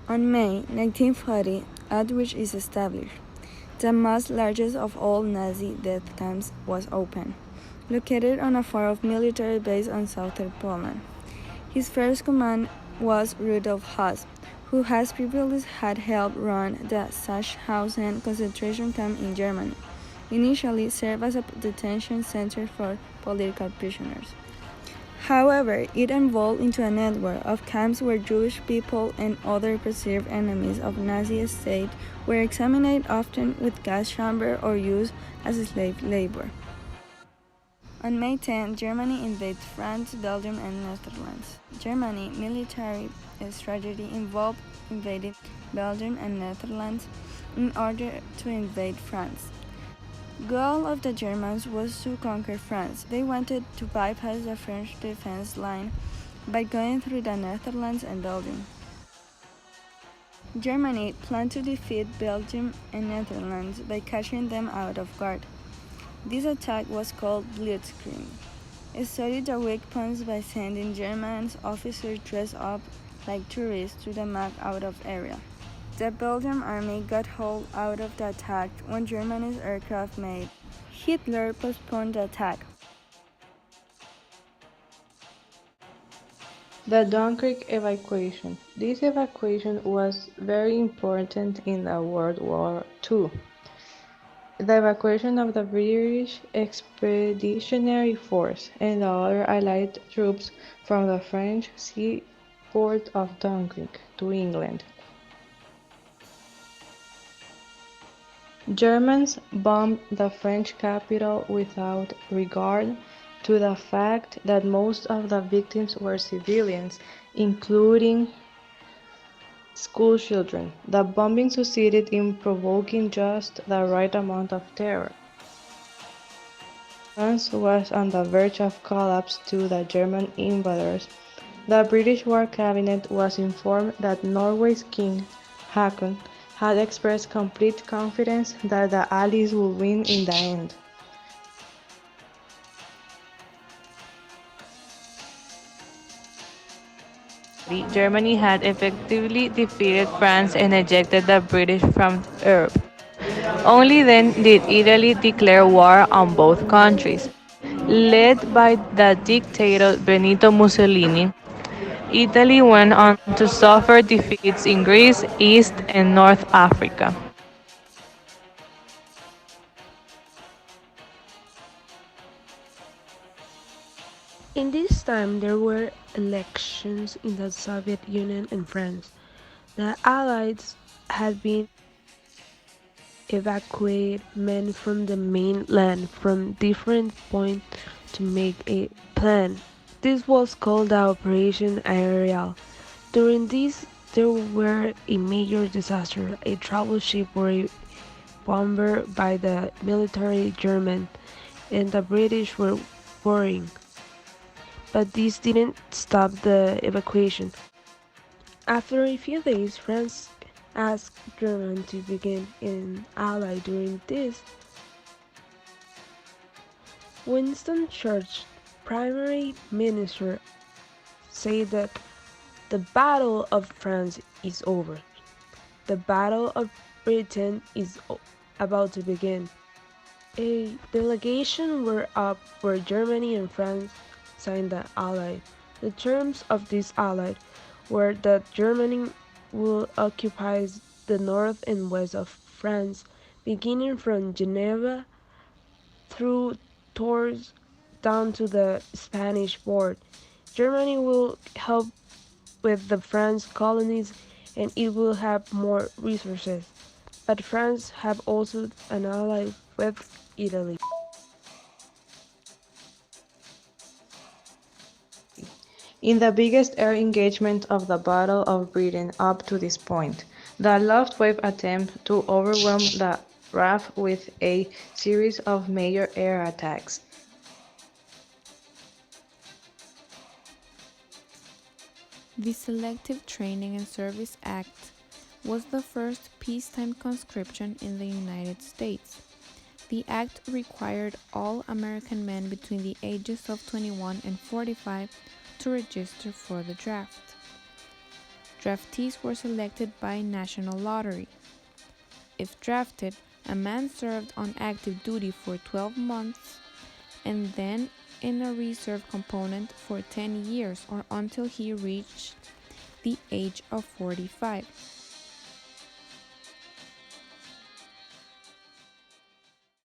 On May 1940, Auschwitz is established. The most largest of all Nazi death camps was opened, located on a far military base on southern Poland. His first command was Rudolf Höss, who has previously had helped run the Sachsenhausen concentration camp in Germany, initially served as a detention center for political prisoners. However, it evolved into a network of camps where Jewish people and other perceived enemies of Nazi state were examined, often with gas chamber or used as slave labor. On May 10, Germany invaded France, Belgium, and Netherlands. Germany's military strategy involved invading Belgium and Netherlands in order to invade France. Goal of the Germans was to conquer France. They wanted to bypass the French defense line by going through the Netherlands and Belgium. Germany planned to defeat Belgium and Netherlands by catching them out of guard. This attack was called Blitzkrieg. It studied the weak points by sending German officers dressed up like tourists to the map out of area. The Belgian army got hold out of the attack when Germany's aircraft made. Hitler postponed the attack. The Dunkirk evacuation. This evacuation was very important in the World War II. The evacuation of the British Expeditionary Force and the other Allied troops from the French seaport of Dunkirk to England. Germans bombed the French capital without regard to the fact that most of the victims were civilians, including schoolchildren. The bombing succeeded in provoking just the right amount of terror. France was on the verge of collapse to the German invaders. The British War Cabinet was informed that Norway's King, Haakon, had expressed complete confidence that the Allies would win in the end. Germany had effectively defeated France and ejected the British from Europe. Only then did Italy declare war on both countries. Led by the dictator Benito Mussolini, Italy went on to suffer defeats in Greece, East and North Africa. In this time, there were elections in the Soviet Union and France. The Allies had been evacuated men from the mainland from different points to make a plan. This was called the Operation Ariel. During this, there were a major disaster. A trouble ship were bombarded by the military German, and the British were worrying. But this didn't stop the evacuation. After a few days, France asked Germany to begin an ally during this. Winston Churchill, Prime Minister, said that the Battle of France is over. The Battle of Britain is about to begin. A delegation were up where Germany and France signed the ally. The terms of this ally were that Germany will occupy the north and west of France, beginning from Geneva through Tours down to the Spanish border. Germany will help with the French colonies and it will have more resources. But France have also an ally with Italy. In the biggest air engagement of the Battle of Britain up to this point, the Luftwaffe attempted to overwhelm the RAF with a series of major air attacks. The Selective Training and Service Act was the first peacetime conscription in the United States. The act required all American men between the ages of 21 and 45 to register for the draft. Draftees were selected by national lottery. If drafted, a man served on active duty for 12 months and then in a reserve component for 10 years or until he reached the age of 45.